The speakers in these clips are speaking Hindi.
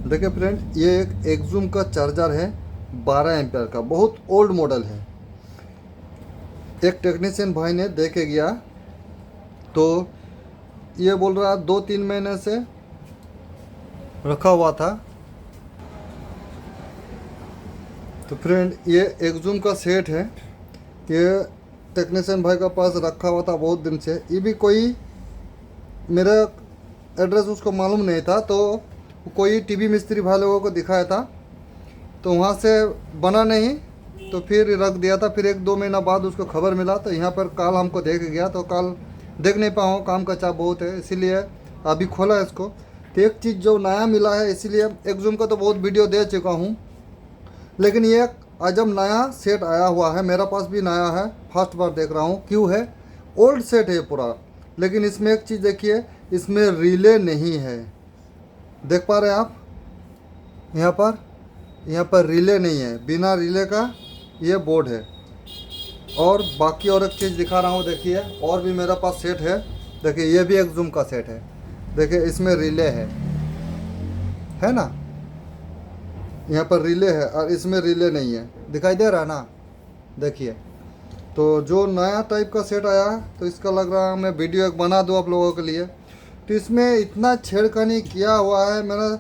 देखिए फ्रेंड, ये एक एक्जूम का चार्जर है 12 एम्पियर का, बहुत ओल्ड मॉडल है। एक टेक्नीशियन भाई ने दे के गया, तो ये बोल रहा 2-3 महीने से रखा हुआ था। तो फ्रेंड, ये एक्जूम का सेट है, ये टेक्नीशियन भाई का पास रखा हुआ था बहुत दिन से। ये भी कोई मेरा एड्रेस उसको मालूम नहीं था, तो कोई टीवी मिस्त्री भाई लोगों को दिखाया था, तो वहाँ से बना नहीं, तो फिर रख दिया था। फिर 1-2 महीना बाद उसको खबर मिला, तो यहाँ पर कल हमको देख गया, तो कल देख नहीं पाऊँ, काम का चाप बहुत है, इसीलिए अभी खोला है इसको। तो एक चीज़ जो नया मिला है, इसीलिए एक्जूम का तो बहुत वीडियो दे चुका हूँ, लेकिन ये अजब नया सेट आया हुआ है, मेरा पास भी नया है, फर्स्ट बार देख रहा हूँ। क्यों है, ओल्ड सेट है पूरा, लेकिन इसमें एक चीज़ देखिए, इसमें रिले नहीं है। देख पा रहे हैं आप, यहाँ पर रिले नहीं है, बिना रिले का ये बोर्ड है। और बाकी और एक चीज़ दिखा रहा हूँ, देखिए, और भी मेरा पास सेट है। देखिए, ये भी एक्जूम का सेट है, देखिए इसमें रिले है ना, यहाँ पर रिले है और इसमें रिले नहीं है, दिखाई दे रहा है ना। देखिए, तो जो नया टाइप का सेट आया है, तो इसका लग रहा है मैं वीडियो एक बना दूँ आप लोगों के लिए। तो इसमें इतना छेड़खानी किया हुआ है, मेरा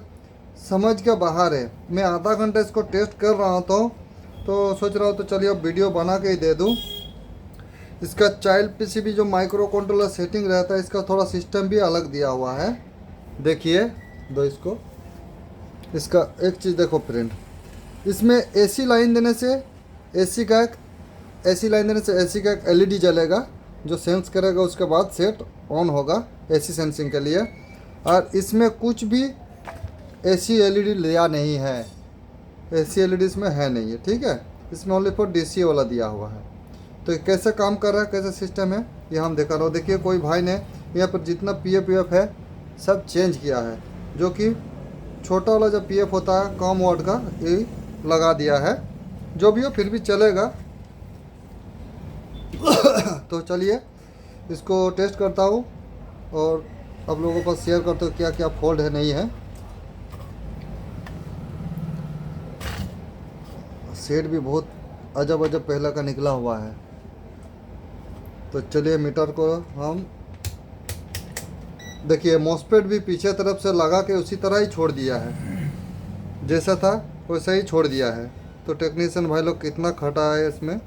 समझ के बाहर है। मैं आधा घंटा इसको टेस्ट कर रहा हूँ, तो सोच रहा हूँ तो चलिए अब वीडियो बना के ही दे दूँ। इसका चाइल्ड पीसीबी जो माइक्रो कंट्रोलर सेटिंग रहता है, इसका थोड़ा सिस्टम भी अलग दिया हुआ है। देखिए दो इसको, इसका एक चीज़ देखो फ्रेंड, इसमें एसी लाइन देने से एसी का एक एलईडी जलेगा, जो सेंस करेगा, उसके बाद सेट ऑन होगा एसी सेंसिंग के लिए। और इसमें कुछ भी एसी एलईडी लिया नहीं है, एसी एलईडी इसमें है नहीं है, ठीक है। इसमें ओनली फॉर डीसी वाला दिया हुआ है। तो कैसे काम कर रहा है, कैसे सिस्टम है, ये हम दिखा रहा हूँ। देखिए, कोई भाई ने यहाँ पर जितना पीएफ है सब चेंज किया है, जो कि छोटा वाला जो पीएफ होता है कम वाट का, ये लगा दिया है। जो भी हो फिर भी चलेगा। तो चलिए इसको टेस्ट करता हूँ और आप लोगों के पास शेयर करते हो क्या क्या फॉल्ट है, नहीं है। सेट भी बहुत अजब पहले का निकला हुआ है। तो चलिए मीटर को हम देखिए, मॉसफेट भी पीछे तरफ से लगा के उसी तरह ही छोड़ दिया है, जैसा था वैसा ही छोड़ दिया है। तो टेक्नीशियन भाई लोग कितना खटा है इसमें।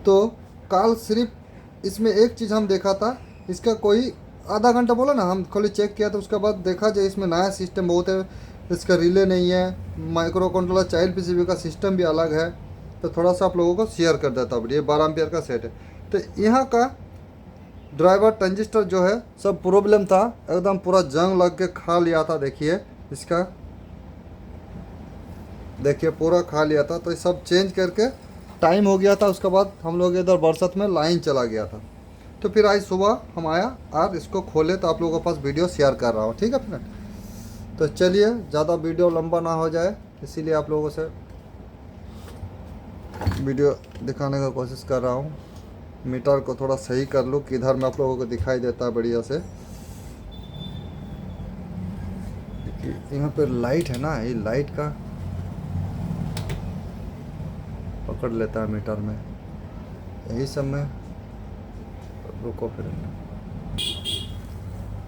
तो कल सिर्फ इसमें एक चीज़ हम देखा था, इसका कोई आधा घंटा बोला ना, हम खाली चेक किया, तो उसके बाद देखा जाए इसमें नया सिस्टम बहुत है, इसका रिले नहीं है, माइक्रो कंट्रोलर चाइल्ड पीसीबी का सिस्टम भी अलग है। तो थोड़ा सा आप लोगों को शेयर कर देता हूँ। ये 12 एम्पियर का सेट है। तो यहाँ का ड्राइवर ट्रांजिस्टर जो है सब प्रॉब्लम था, एकदम पूरा जंग लग के खा लिया था। देखिए इसका, देखिए पूरा खा लिया था। तो ये सब चेंज करके टाइम हो गया था, उसके बाद हम लोग इधर बरसत में लाइन चला गया था। तो फिर आज सुबह हम आया और इसको खोले, तो आप लोगों के पास वीडियो शेयर कर रहा हूँ, ठीक है फ्रेंड। तो चलिए, ज़्यादा वीडियो लंबा ना हो जाए, इसीलिए आप लोगों से वीडियो दिखाने का कोशिश कर रहा हूँ। मीटर को थोड़ा सही कर लूँ, किधर में आप लोगों को दिखाई देता है बढ़िया से। यहाँ पर लाइट है ना, ये लाइट का पकड़ लेता है मीटर में, यही सब में। रुको फ्रेंड,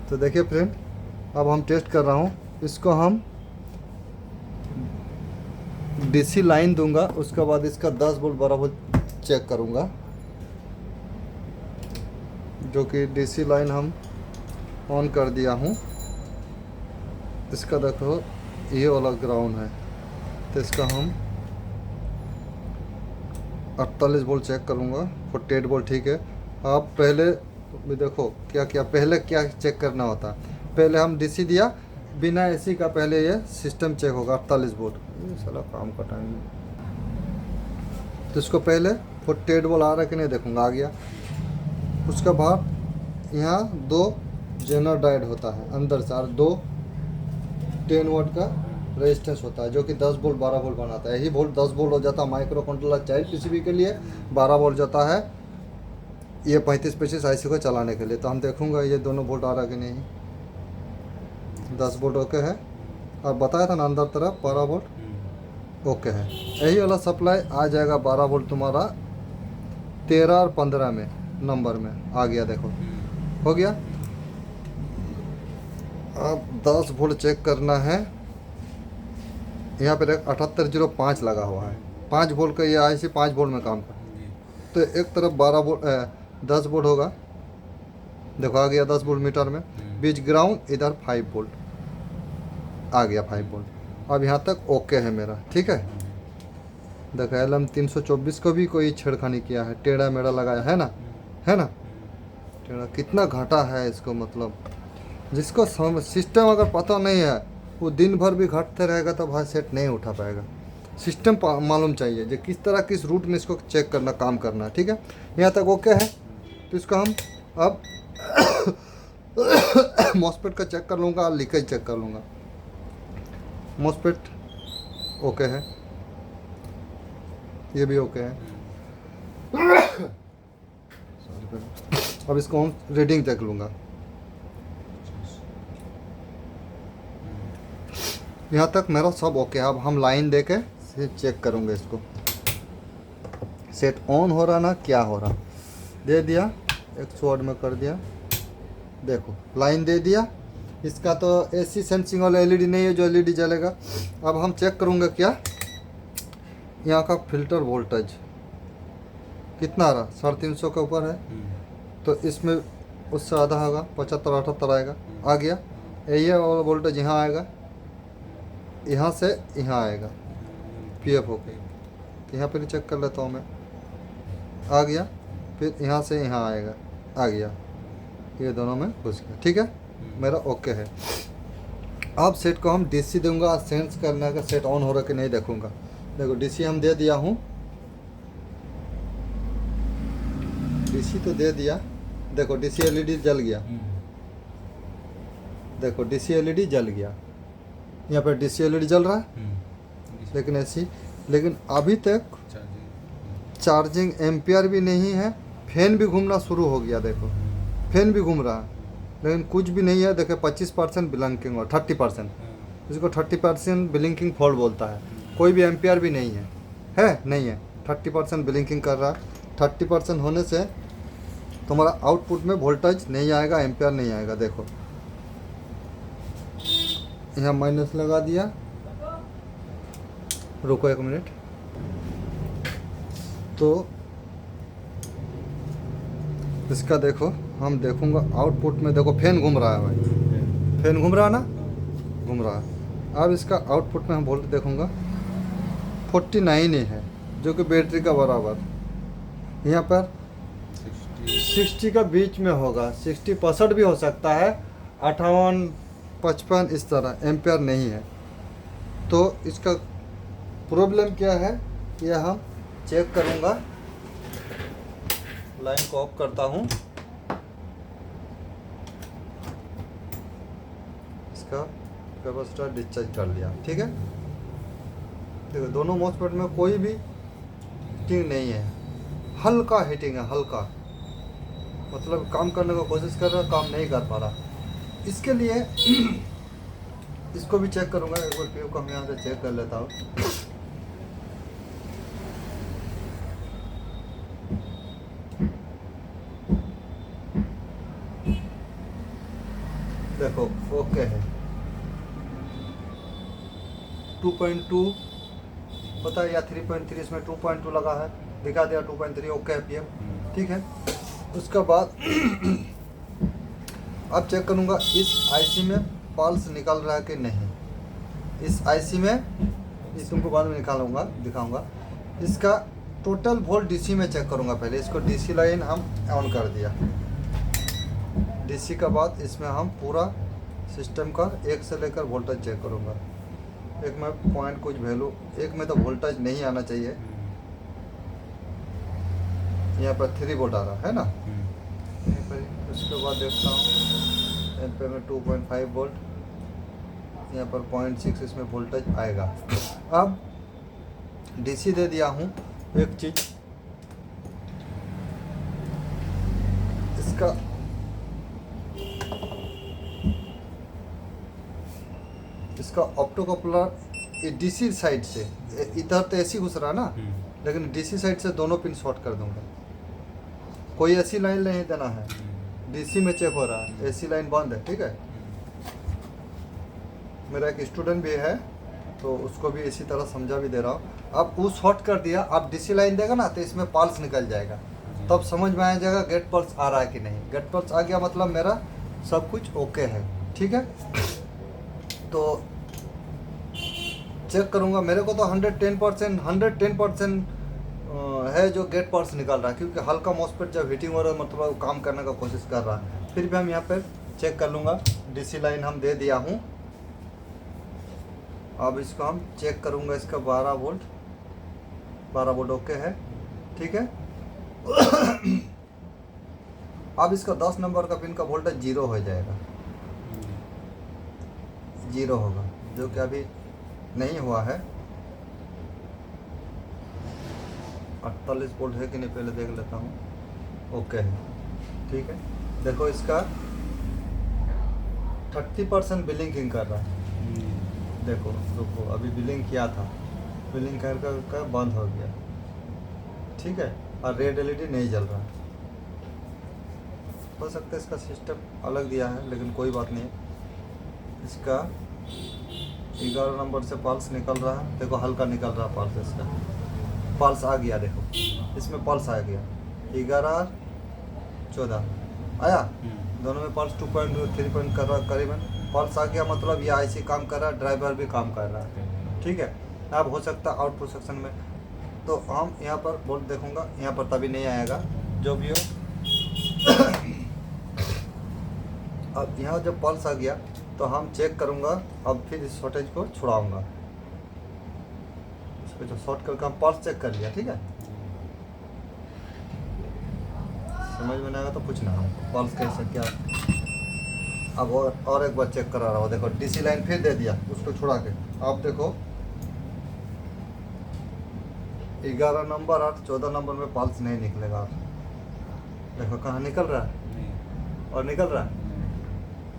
तो देखिए फ्रेंड, अब हम टेस्ट कर रहा हूँ इसको। हम डीसी लाइन दूंगा, उसके बाद इसका 10 वोल्ट 12 वोल्ट चेक करूँगा, जो कि डीसी लाइन हम ऑन कर दिया हूँ। इसका देखो ये वाला ग्राउंड है, तो इसका हम 48 वोल्ट चेक करूँगा, 48 वोल्ट ठीक है। आप पहले भी देखो पहले क्या चेक करना होता है। पहले हम डीसी दिया बिना एसी का, पहले ये सिस्टम चेक होगा 48 वोल्ट। ये साला काम का टाइम। तो इसको पहले 48 वोल्ट आ रहा है कि नहीं देखूँगा, आ गया। उसके बाद यहाँ 2 जेनर डायोड होता है अंदर से, और 2 10 वाट का रेजिस्टेंस होता है, जो कि 10 वोल्ट 12 वोल्ट बनाता है। यही वोल्ट 10 वोल्ट हो जाता है माइक्रो कंट्रोलर चाइल्ड पीसीबी के लिए, 12 वोल्ट जाता है ये 35-25 IC को चलाने के लिए। तो हम देखूंगा ये दोनों वोल्ट आ रहा कि नहीं। 10 वोल्ट ओके है, और बताया था ना अंदर तरफ 12 वोल्ट ओके है। यही वाला सप्लाई आ जाएगा 12 वोल्ट तुम्हारा 13 और 15 में नंबर में आ गया, देखो हो गया। अब 10 वोल्ट चेक करना है। यहाँ पर एक 7805 लगा हुआ है, 5 वोल्ट का ये IC 5 वोल्ट में काम कर। तो एक तरफ 12 वोल्ट 10 वोल्ट होगा, देखो आ गया 10 वोल्ट मीटर में, बीच ग्राउंड, इधर 5 वोल्ट आ गया 5 वोल्ट। अब यहाँ तक ओके है मेरा, ठीक है। देखो LM 324 को भी कोई छेड़खानी किया है, टेढ़ा मेढ़ा लगाया है ना, है ना, टेढ़ा कितना घाटा है इसको। मतलब जिसको सिस्टम अगर पता नहीं है वो दिन भर भी घटते रहेगा तो भाई सेट नहीं उठा पाएगा। सिस्टम मालूम चाहिए जो किस तरह किस रूट में इसको चेक करना, काम करना है, ठीक है। यहाँ तक ओके है। तो इसको हम अब मॉसफेट का चेक कर लूँगा और लीकेज चेक कर लूँगा। मॉसफेट ओके है, ये भी ओके है। अब इसको हम रीडिंग देख लूँगा। यहाँ तक मेरा सब ओके है। अब हम लाइन दे के चेक करूँगा इसको, सेट ऑन हो रहा ना क्या हो रहा। दे दिया, 100 वाट में कर दिया, देखो लाइन दे दिया। इसका तो AC सेंसिंग वाला LED नहीं है जो LED जलेगा। अब हम चेक करूँगा क्या यहाँ का फिल्टर वोल्टेज कितना आ रहा, 350 के ऊपर है। तो इसमें उससे आधा होगा, 75-78 आएगा, आ गया। यही और वोल्टेज यहाँ आएगा, यहाँ से यहाँ आएगा PF हो गई। तो यहाँ पर चेक कर लेता हूँ मैं, आ गया। फिर यहाँ से यहाँ आएगा, आ गया, ये दोनों में घुस गया, ठीक है, मेरा ओके है। अब सेट को हम DC दूंगा, सेंस करने का सेट ऑन हो रहा कि नहीं देखूंगा। देखो DC हम दे दिया हूँ, DC तो दे दिया। देखो DC LED जल गया, देखो DC LED जल गया, यहाँ पर DC LED जल रहा है। लेकिन ऐसी, लेकिन अभी तक चार्जिंग एम्पियर भी नहीं है। फैन भी घूमना शुरू हो गया, देखो फैन भी घूम रहा है, लेकिन कुछ भी नहीं है। देखो 25% ब्लिंकिंग और 30%, इसको 30% ब्लिंकिंग फॉल्ट बोलता है। कोई भी एम्पियर भी नहीं है नहीं है, 30% ब्लिंकिंग कर रहा है। 30% होने से तुम्हारा आउटपुट में वोल्टेज नहीं आएगा, एम्पियर नहीं आएगा। देखो यहाँ माइनस लगा दिया, रुको 1 मिनट। तो इसका देखो हम देखूंगा आउटपुट में, देखो फैन घूम रहा है भाई, फैन घूम रहा है ना, घूम रहा है। अब इसका आउटपुट में हम वोल्टेज देखूंगा 49 ही है, जो कि बैटरी का बराबर। यहाँ पर 60 का बीच में होगा, 60% भी हो सकता है, 58, 55 इस तरह, एम्पियर नहीं है। तो इसका प्रॉब्लम क्या है यह हम चेक करूँगा। लाइन को ऑफ करता हूँ, इसका कैपेसिटर डिस्चार्ज कर लिया, ठीक है। देखो दोनों मॉसफेट में कोई भी हीटिंग नहीं है, हल्का हीटिंग है, हल्का, मतलब काम करने का कोशिश कर रहा, काम नहीं कर पा रहा। इसके लिए इसको भी चेक करूँगा। एक बार PF को हम यहाँ से चेक कर लेता हूँ। देखो ओके है, 2.2 पता है या 3.3, इसमें 2.2 लगा है, दिखा दिया 2.3 ओके है PF, ठीक है। उसके बाद अब चेक करूँगा इस IC में पल्स निकल रहा है कि नहीं। इस IC में, इस तुमको बाद में निकालूंगा, दिखाऊंगा। इसका टोटल वोल्ट DC में चेक करूँगा पहले। इसको DC लाइन हम ऑन कर दिया, DC का बाद इसमें हम पूरा सिस्टम का 1 से लेकर वोल्टेज चेक करूँगा। एक में पॉइंट कुछ वैल्यू, एक में तो वोल्टेज नहीं आना चाहिए। यहाँ पर 3 वोल्ट आ रहा है ना, यहीं पर। उसके बाद देखता हूँ यहाँ पे में 2.5 वोल्ट, यहाँ पर 0.6 इसमें वोल्टेज आएगा। अब DC दे दिया हूँ। एक चीज़ इसका ऑप्टोकपलर डीसी साइड से, इधर तो एसी घुस रहा है ना, लेकिन डीसी साइड से दोनों पिन शॉर्ट कर दूंगा। कोई एसी लाइन नहीं देना है, डीसी में चेक हो रहा है, एसी लाइन बंद है। ठीक है, मेरा एक स्टूडेंट भी है तो उसको भी इसी तरह समझा भी दे रहा हूँ। अब वो शॉर्ट कर दिया, अब डीसी लाइन देगा ना तो इसमें पल्स निकल जाएगा, तब समझ में आ जाएगा गेट पल्स आ रहा है कि नहीं। गेट पल्स आ गया मतलब मेरा सब कुछ ओके है। ठीक है, तो चेक करूँगा। मेरे को तो 110% है जो गेट पल्स निकल रहा है, क्योंकि हल्का मॉसफेट जब हीटिंग हो रहा है मतलब काम करने का कोशिश कर रहा है। फिर भी हम यहाँ पर चेक कर लूँगा। डीसी लाइन हम दे दिया हूँ, अब इसको हम चेक करूँगा। इसका 12 वोल्ट ओके है। ठीक है, अब इसका 10 नंबर का पिन का वोल्टेज 0 हो जाएगा, 0 होगा, जो कि अभी नहीं हुआ है। 48 वोल्ट है कि नहीं पहले देख लेता हूँ। ओके है, ठीक है। देखो इसका 30% बिलिंग कर रहा है। देखो रुको, अभी बिलिंग किया था, बिलिंग कर बंद हो गया। ठीक है, और रेड एलईडी नहीं जल रहा। हो सकता है इसका सिस्टम अलग दिया है, लेकिन कोई बात नहीं। इसका 11 नंबर से पल्स निकल रहा है। देखो हल्का निकल रहा पल्स, इसका पल्स आ गया। देखो इसमें पल्स आ गया, 11 14 आया। दोनों में पल्स 2.3 कर रहा करीबन। पल्स आ गया मतलब ये आईसी काम कर रहा है, ड्राइवर भी काम कर रहा है। ठीक है, अब हो सकता है आउटपुट सेक्शन में, तो हम यहाँ पर वोल्ट देखूंगा, यहाँ पर तभी नहीं आएगा जो भी हो। अब यहाँ जब पल्स आ गया तो हम चेक करूँगा। अब फिर इस शॉर्टेज को छुड़ाऊँगा, इसको जो शॉर्ट करके हम पल्स चेक कर लिया। ठीक है, समझ में नहीं आएगा तो पूछना हमको पल्स कैसे क्या। अब और एक बार चेक करा रहा हूँ। देखो डीसी लाइन फिर दे दिया उसको छुड़ा के। आप देखो 11 नंबर और 14 नंबर में पल्स नहीं निकलेगा। देखो कहाँ निकल रहा है, और निकल रहा है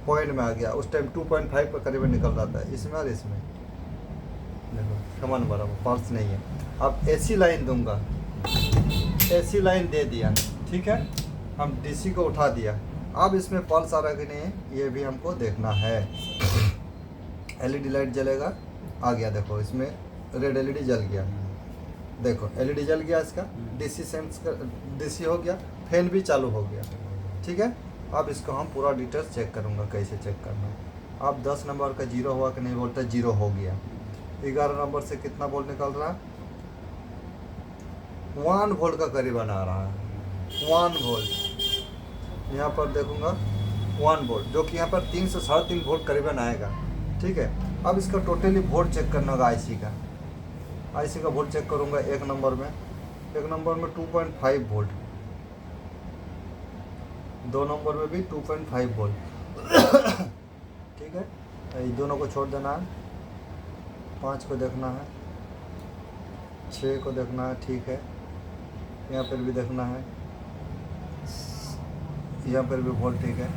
पॉइंट में आ गया। उस टाइम 2.5 पर करीबन निकल रहा था, इसमें और इसमें। देखो समान बराबर पल्स नहीं है। अब एसी लाइन दूंगा, एसी लाइन दे दिया। ठीक है, हम डीसी को उठा दिया। अब इसमें पल्स आ रहा है कि नहीं ये भी हमको देखना है। एलईडी लाइट जलेगा, आ गया। देखो इसमें रेड एलईडी जल गया। देखो एलईडी जल गया, इसका डीसी सेंस कर, डीसी हो गया, फैन भी चालू हो गया। ठीक है, अब इसको हम पूरा डिटेल्स चेक करूँगा कैसे चेक करना है। अब 10 नंबर का 0 हुआ कि नहीं, वोल्टेज 0 हो गया। 11 नंबर से कितना वोल्ट निकल रहा है, 1 वोल्ट का करीबन आ रहा है। 1 वोल्ट यहाँ पर देखूंगा, 1 वोल्ट, जो कि यहाँ पर 3 से 3.5 वोल्ट करीबन आएगा। ठीक है, अब इसका टोटली वोल्ट चेक करना होगा। आईसी का वोल्ट चेक करूंगा। एक नंबर में 2.5 वोल्ट, 2 नंबर में भी 2.5 वोल्ट। ठीक है, ये दोनों को छोड़ देना है। 5 को देखना है, 6 को देखना है। ठीक है, यहाँ पर भी देखना है, यहाँ पर भी वोल्ट। ठीक है,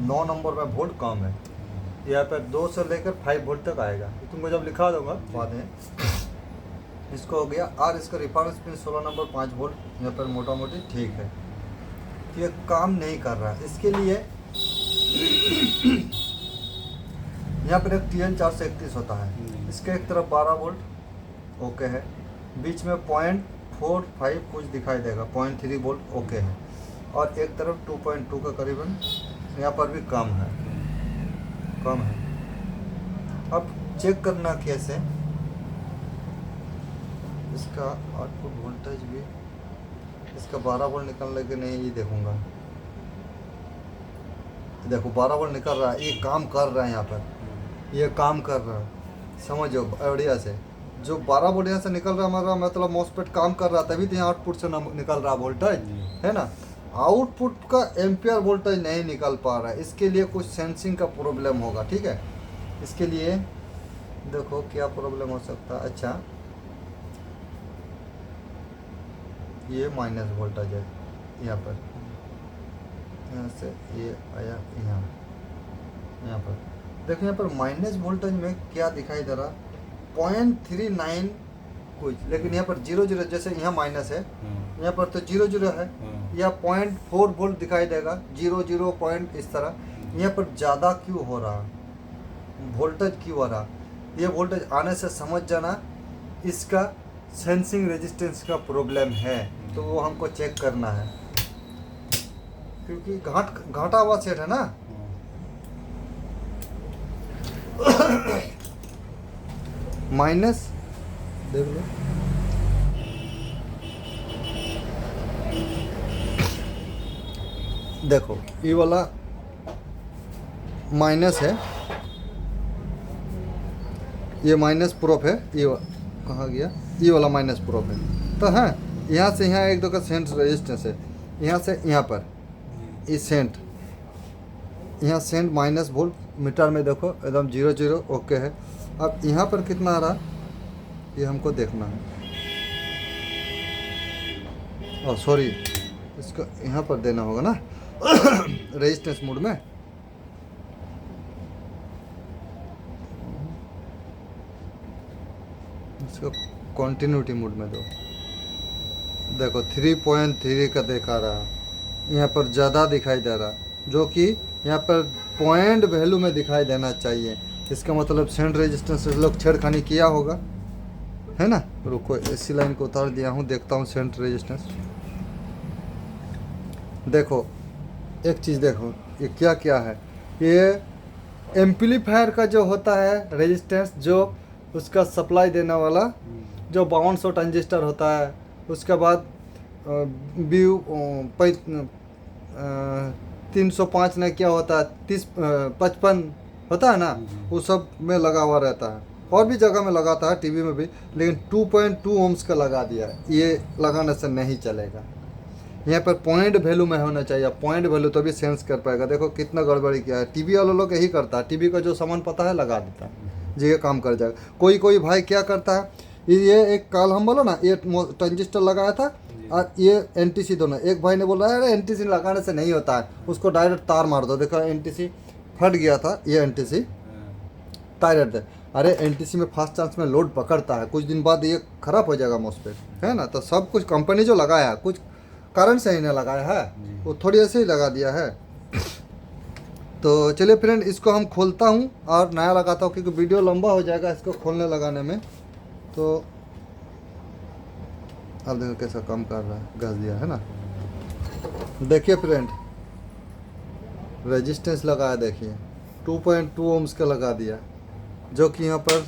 9 नंबर में वोल्ट कम है, यहाँ पर 2 से लेकर 5 वोल्ट तक आएगा। तुमको जब लिखा दूंगा बाद में। इसको हो गया। और इसका रेफरेंस पिन 16 नंबर 5 वोल्ट, यहाँ पर मोटा मोटी ठीक है। ये काम नहीं कर रहा, इसके लिए यहाँ पर एक TL 431 होता है। इसके एक तरफ 12 वोल्ट ओके है, बीच में 0.45 कुछ दिखाई देगा, 0.3 वोल्ट ओके है, और एक तरफ 2.2 का करीबन यहाँ पर भी कम है। अब चेक करना कैसे, इसका आउटपुट वोल्टेज भी, इसका 12 वोल्ट निकलने के नहीं ये देखूंगा। देखो 12 वोल्ट निकल रहा है, ये काम कर रहा है। यहाँ पर ये काम कर रहा है, समझो बढ़िया से। जो 12 वोल्ट यहाँ से निकल रहा है हमारा मतलब मॉसफेट काम कर रहा है, तभी तो यहाँ आउटपुट से निकल रहा वोल्टेज है ना। आउटपुट का एम्पियर वोल्टेज नहीं निकल पा रहा है, इसके लिए कुछ सेंसिंग का प्रॉब्लम होगा। ठीक है, इसके लिए देखो क्या प्रॉब्लम हो सकता है। अच्छा ये माइनस वोल्टेज है यहाँ पर, यहाँ से ये आया यहाँ पर। देखो यहाँ पर माइनस वोल्टेज में क्या दिखाई दे रहा, 0.39 कुछ, लेकिन यहाँ पर 0 जैसे यहाँ माइनस है, यहाँ पर तो 0 है, या 0.4 वोल्ट दिखाई देगा, 0 पॉइंट इस तरह। यहाँ पर ज़्यादा क्यों हो रहा, वोल्टेज क्यों आ रहा, ये वोल्टेज आने से समझ जाना इसका सेंसिंग रेजिस्टेंस का प्रॉब्लम है, तो वो हमको चेक करना है, क्योंकि घाटा हुआ सेट है ना। माइनस देख लो, देखो ये वाला माइनस है, ये माइनस प्रूफ है, ये कहाँ गया, ये वाला माइनस प्रूफ है। तो हाँ, यहाँ से यहाँ एक दो का सेंट रेजिस्टेंस है, यहाँ से यहाँ पर ये सेंट, यहाँ सेंट माइनस वोल्ट मीटर में देखो एकदम 0 ओके है। अब यहाँ पर कितना आ रहा, ये हमको देखना है। और सॉरी, इसको यहाँ पर देना होगा ना रेजिस्टेंस मोड में। इसको कंटिन्यूटी मोड में दो। देखो 3.3 का दिखा रहा, यहाँ पर ज़्यादा दिखाई दे रहा, जो कि यहाँ पर पॉइंट वैल्यू में दिखाई देना चाहिए। इसका मतलब सेंट रेजिस्टेंस से लोग छेड़खानी किया होगा, है ना। रुको, एसी लाइन को उतार दिया हूँ, देखता हूँ सेंट रेजिस्टेंस। देखो एक चीज़ देखो, ये क्या क्या है, ये एम्पलीफायर का जो होता है रेजिस्टेंस, जो उसका सप्लाई देने वाला जो 5200 ट्रांजिस्टर होता है, उसके बाद व्यू 305 ने क्या होता है, 55 होता है ना, वो सब में लगा हुआ रहता है, और भी जगह में लगाता है, टीवी में भी। लेकिन 2.2 ओम्स का लगा दिया है, ये लगाने से नहीं चलेगा। यहाँ पर पॉइंट वैल्यू में होना चाहिए, पॉइंट वैल्यू तभी सेंस कर पाएगा। देखो कितना गड़बड़ी किया है, टीवी वाले लोग यही करता है, टीवी का जो सामान पता है लगा देता है, जी ये काम कर जाएगा। कोई भाई क्या करता है, ये एक काल हम बोलो ना, ये ट्रांजिस्टर लगाया था और ये एनटीसी दोनों, एक भाई ने बोला अरे एनटीसी लगाने से नहीं होता है, उसको डायरेक्ट तार मार दो। देखो एनटीसी फट गया था, ये एनटीसी डायरेक्ट, अरे एनटीसी में फास्ट चांस में लोड पकड़ता है, कुछ दिन बाद ये खराब हो जाएगा मॉस्फेट, है ना। तो सब कुछ कंपनी जो लगाया है, कुछ कारण से ही नहीं लगाया है, वो थोड़ी ऐसे ही लगा दिया है। तो चलिए फ्रेंड, इसको हम खोलता हूँ और नया लगाता हूँ, क्योंकि वीडियो लंबा हो जाएगा इसको खोलने लगाने में। तो अब देखो कैसा काम कर रहा है, घस दिया है ना। देखिए फ्रेंड, रेजिस्टेंस लगाया, देखिए 2.2 ओम्स का लगा दिया, जो कि यहाँ पर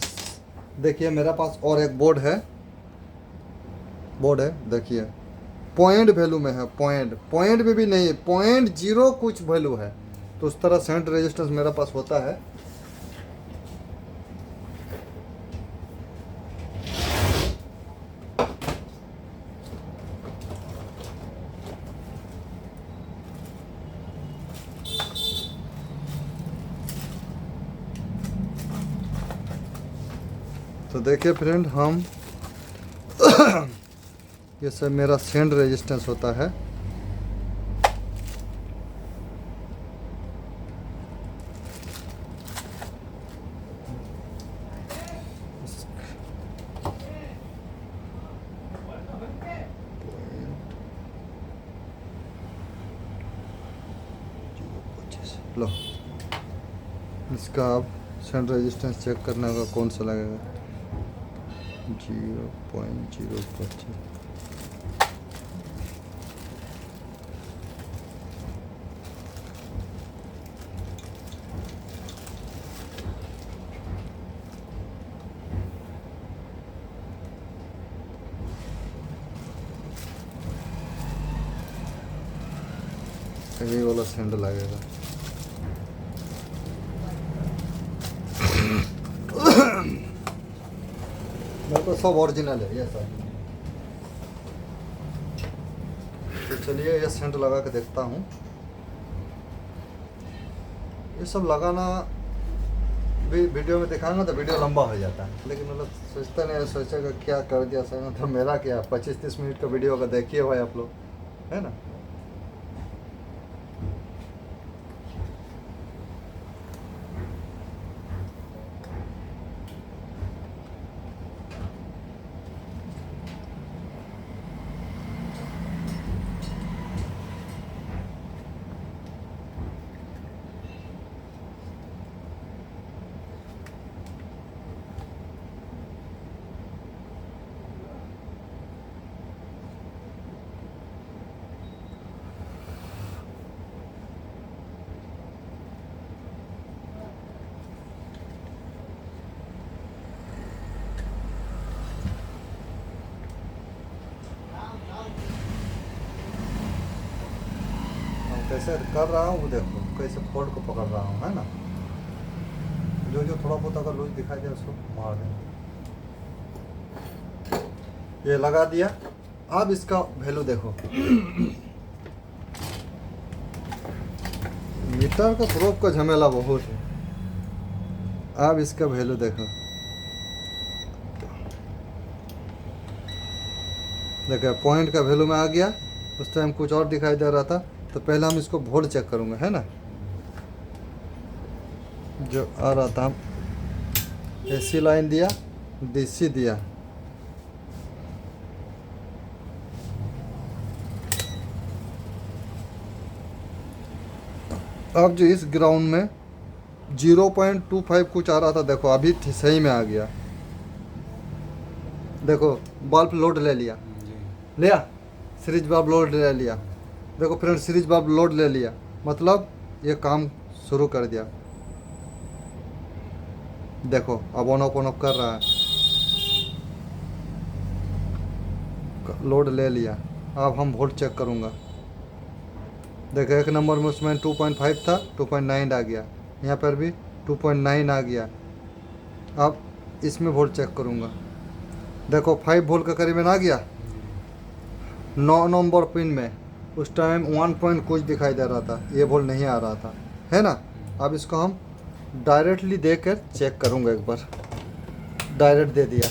देखिए मेरा पास और एक बोर्ड है, देखिए पॉइंट वैल्यू में है, पॉइंट में भी नहीं, 0.0 कुछ वैल्यू है। तो उस तरह सेंट रेजिस्टेंस मेरा पास होता है। तो देखिए फ्रेंड, हम ये सब मेरा सेंट रेजिस्टेंस होता है। लो, इसका आप सेंट रेजिस्टेंस चेक करना होगा, कौन सा लगेगा, 0.025। यही वाला सेंट लगेगा। मेरे को सब ओरिजिनल है ये सब। तो चलिए ये सेंट लगा के देखता हूँ। ये सब लगाना भी वीडियो में दिखाऊंगा तो वीडियो लंबा हो जाता है, लेकिन मतलब सोचता नहीं, सोचेगा क्या कर दिया सर, तो मेरा क्या 25-30 मिनट का वीडियो का देखिए भाई आप लोग, है ना। कैसे कर रहा हूँ वो देखो, कैसे फोल्ड को पकड़ रहा हूँ, है ना। जो जो थोड़ा बहुत अगर लूज दिखाई दे उसको मार दें। ये लगा दिया। अब इसका वैल्यू देखो। मीटर का प्रोब का झमेला बहुत है। अब इसका वैल्यू देखो, देखो पॉइंट का वैल्यू में आ गया। उस टाइम कुछ और दिखाई दे रहा था, तो पहले हम इसको वोल्ट चेक करूँगा, है ना। जो आ रहा था, एसी लाइन दिया, डीसी दिया, अब जो इस ग्राउंड में 0.25 कुछ आ रहा था, देखो अभी सही में आ गया। देखो बल्ब लोड ले लिया, सीरीज बल्ब लोड ले लिया। देखो फ्रेंड, सीरीज बल्ब लोड ले लिया, मतलब ये काम शुरू कर दिया। देखो अब ऑन ऑफ कर रहा है, लोड ले लिया। अब हम वोल्ट चेक करूँगा। देखो एक नंबर में उसमें 2.5 था, 2.9 आ गया। यहाँ पर भी 2.9 आ गया। अब इसमें वोल्ट चेक करूँगा। देखो 5 वोल्ट का करीबन आ गया। 9 नंबर पिन में उस टाइम 1 पॉइंट कुछ दिखाई दे रहा था, ये वोल्ट नहीं आ रहा था, है ना। अब इसको हम डायरेक्टली देकर चेक करूँगा एक बार। डायरेक्ट दे दिया।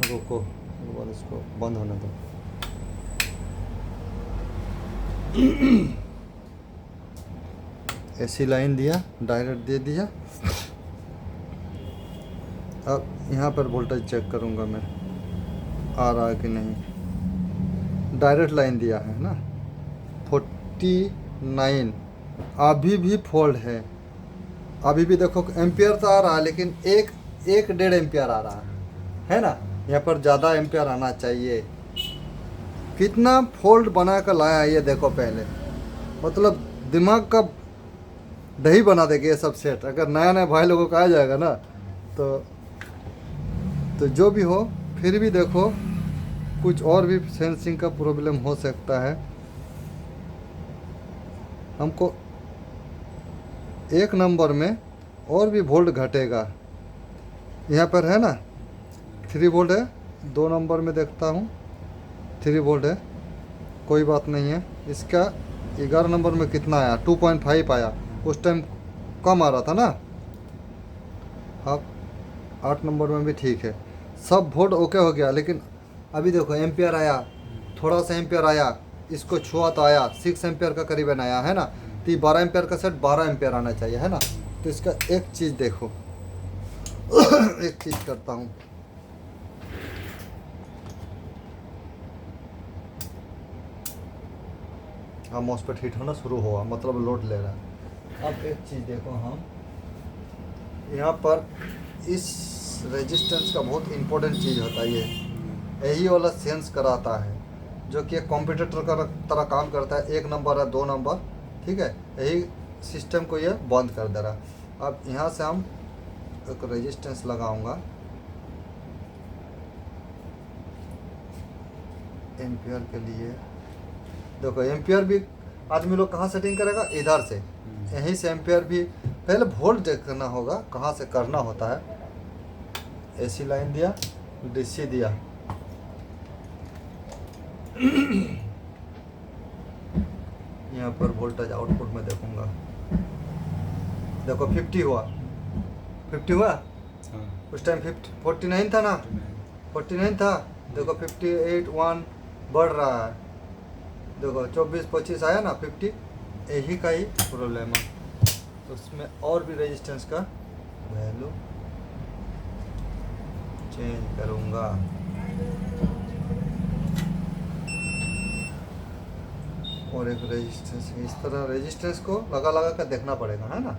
रुको एक बार इसको बंद होने दो। एसी लाइन दिया, डायरेक्ट दे दिया। अब यहाँ पर वोल्टेज चेक करूँगा मैं, आ रहा है कि नहीं। डायरेक्ट लाइन दिया है ना, 49। अभी भी फोल्ड है। अभी भी देखो एम्पियर तो आ रहा है, लेकिन 1.5 एम्पियर आ रहा है ना। यहाँ पर ज़्यादा एम्पियर आना चाहिए। कितना फोल्ड बना कर लाया ये देखो पहले, मतलब दिमाग का दही बना देगा ये सब सेट। अगर नया नया भाई लोगों का आ जाएगा ना, तो जो भी हो, फिर भी देखो कुछ और भी सेंसिंग का प्रॉब्लम हो सकता है। हमको एक नंबर में और भी वोल्ट घटेगा। यहाँ पर है ना 3 वोल्ट है, 2 नंबर में देखता हूँ 3 वोल्ट है, कोई बात नहीं है। इसका 11 नंबर में कितना आया, 2.5 आया। उस टाइम कम आ रहा था ना। अब 8 नंबर में भी ठीक है, सब वोल्ट ओके हो गया। लेकिन अभी देखो एम्पियर आया, थोड़ा सा एम्पियर आया, इसको छुआ तो आया 6 एम्पियर का करीबन आया, है ना। तो ये 12 एम्पियर का सेट 12 एम्पियर आना चाहिए, है ना। तो इसका एक चीज़ देखो। एक चीज़ करता हूँ, हाँ मॉसफेट हीट होना शुरू हुआ, मतलब लोड ले रहा है। अब एक चीज़ देखो, हम यहाँ पर इस रेजिस्टेंस का बहुत इम्पोर्टेंट चीज़ होता है, ये यही वाला सेंस कराता है, जो कि एक कॉम्पिटिटर का तरह काम करता है। 1 नंबर है, 2 नंबर, ठीक है, यही सिस्टम को ये बंद कर दे रहा है। अब यहाँ से हम एक रेजिस्टेंस लगाऊंगा एम्पियर के लिए। देखो एम्पियर भी आदमी लोग कहाँ सेटिंग करेगा, इधर से, यहीं से एम्पियर भी। पहले वोल्ट देखना होगा कहाँ से करना होता है। एसी लाइन दिया, डीसी दिया, यहाँ पर वोल्टेज आउटपुट में देखूंगा। देखो 50 हुआ, 50 हुआ, हाँ उस टाइम 49 था ना, 49 था, देखो 58 1 बढ़ रहा है, देखो 24 25 आया ना 50, यही का ही प्रॉब्लम है। तो उसमें और भी रेजिस्टेंस का वैल्यू चेंज करूँगा। और एक रेजिस्टेंस, इस तरह रेजिस्टेंस को लगा लगा कर देखना पड़ेगा, है ना।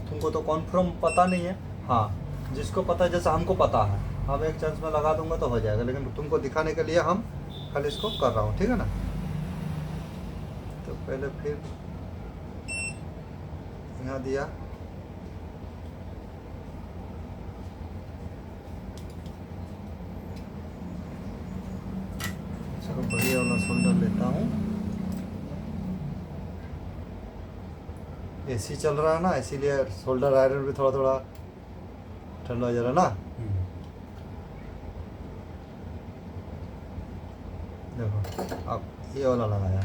तुमको तो कॉन्फर्म पता नहीं है, हाँ जिसको पता है, जैसा हमको पता है, हम एक चांस में लगा दूंगा तो हो जाएगा, लेकिन तुमको दिखाने के लिए हम खाली इसको कर रहा हूँ, ठीक है ना। तो पहले फिर यहाँ दिया, चलो बढ़िया वाला सोल्डर लेता हूँ। एसी चल रहा है ना, इसीलिए सोल्डर आयरन भी थोड़ा थोड़ा ठंडा हो जा रहा है ना। देखो अब ये वाला लगाया,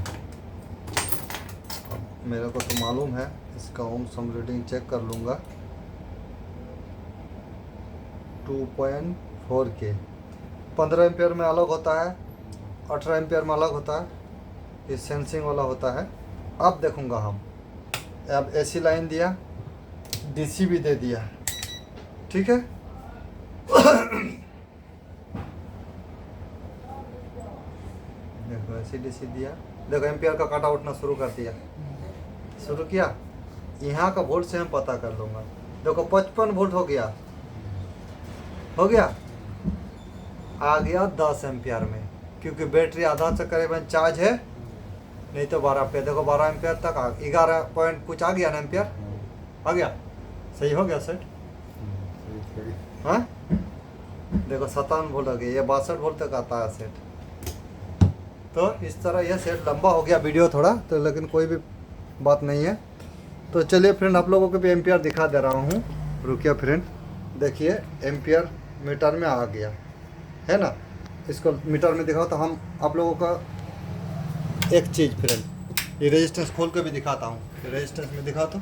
अब मेरे को तो मालूम है, इसका ओम सम रीडिंग चेक कर लूँगा। 2.4 के 15 एम्पियर में अलग होता है, 18 एम्पियर में अलग होता है, ये सेंसिंग वाला होता है। अब देखूँगा हम, अब एसी लाइन दिया, डीसी भी दे दिया, ठीक है। देखो एसी डीसी दिया, देखो एम्पियर का काटा उठना शुरू कर दिया, शुरू किया। यहाँ का वोल्ट से हम पता कर लूँगा, देखो 55 वोल्ट हो गया, हो गया, आ गया 10 एम्पियर में, क्योंकि बैटरी आधा से करीबन चार्ज है, नहीं तो 12 पे, देखो 12 एम्पियर तक 11 पॉइंट कुछ आ गया ना एम्पियर, आ गया, सही हो गया सेट, हाँ। देखो 57 वोल्ट आ गया, ये 62 वोल्ट तक आता है सेट। तो इस तरह यह सेट लंबा हो गया वीडियो थोड़ा तो, लेकिन कोई भी बात नहीं है। तो चलिए फ्रेंड, आप लोगों को भी एम्पियर दिखा दे रहा हूँ, रुकिए फ्रेंड। देखिए एम्पियर मीटर में आ गया है ना, इसको मीटर में दिखाओ तो हम आप लोगों का एक चीज़ फ्रेंड, ये रेजिस्टेंस खोल के भी दिखाता हूँ, रेजिस्टेंस में दिखा तो,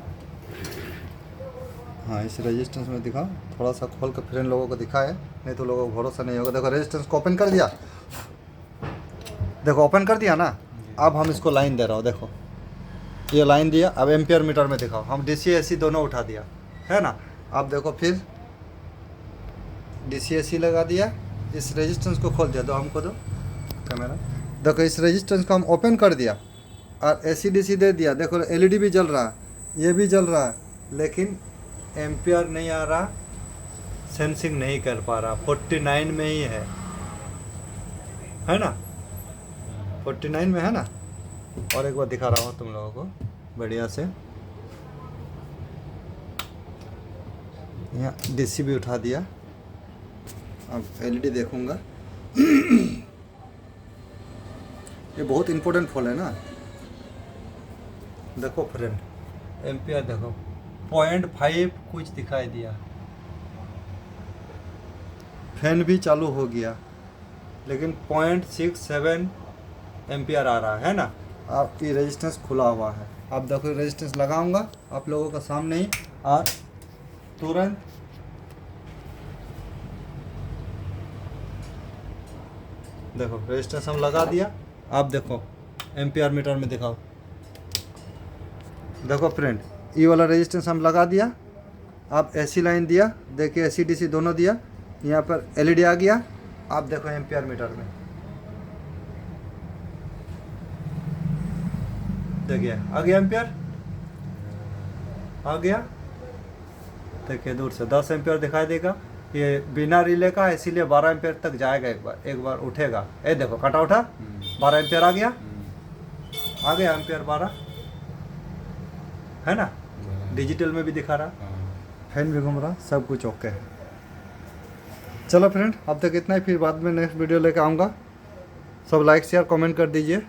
हाँ इस रेजिस्टेंस में दिखाओ, थोड़ा सा खोल के फ्रेंड लोगों को दिखाए, नहीं तो लोगों को भरोसा नहीं होगा। देखो रेजिस्टेंस को ओपन कर दिया, देखो ओपन कर दिया ना। अब हम इसको लाइन दे रहा हूँ, देखो ये लाइन दिया, अब एम्पियर मीटर में दिखाओ, हम डीसी एसी दोनों उठा दिया है ना। अब देखो फिर डीसी एसी लगा दिया, इस रेजिस्टेंस को खोल दिया, दो हमको दो कैमरा, देखो इस रेजिस्टेंस को हम ओपन कर दिया और एसी डीसी दे दिया। देखो एलईडी भी जल रहा है, ये भी जल रहा है, लेकिन एम्पियर नहीं आ रहा, सेंसिंग नहीं कर पा रहा, 49 में ही है ना, 49 में है ना। और एक बार दिखा रहा हूँ तुम लोगों को बढ़िया से, यहाँ डीसी भी उठा दिया, अब एलईडी देखूंगा। ये बहुत इंपॉर्टेंट फॉल है ना। देखो फ्रेंड एम्पियर देखो 0.5 कुछ दिखाई दिया, फैन भी चालू हो गया, लेकिन 0.67 एम्पियर आ रहा है ना। आपकी रेजिस्टेंस खुला हुआ है, आप देखो रेजिस्टेंस लगाऊंगा आप लोगों का सामने ही, और तुरंत देखो रेजिस्टेंस हम लगा दिया। आप देखो एम्पियर मीटर में दिखाओ, देखो फ्रेंड ये वाला रेजिस्टेंस हम लगा दिया, आप एसी लाइन दिया, देखिए एसी डीसी दोनों दिया, यहाँ पर एलईडी आ गया। आप देखो एम्पियर मीटर में देखिए आ गया, एम्पियर आ गया, देखिए दूर से 10 एम्पियर दिखाई देगा, ये बिना रिले का है इसीलिए 12 एम्पियर तक जाएगा, एक बार उठेगा, ये देखो कटा उठा, 12 एम्पियर आ गया, आ गया एम्पियर 12 है ना। डिजिटल में भी दिखा रहा, फैन भी घूम रहा, सब कुछ ओके है। चलो फ्रेंड अब तक इतना ही, फिर बाद में नेक्स्ट वीडियो लेकर आऊँगा। सब लाइक शेयर कमेंट कर दीजिए।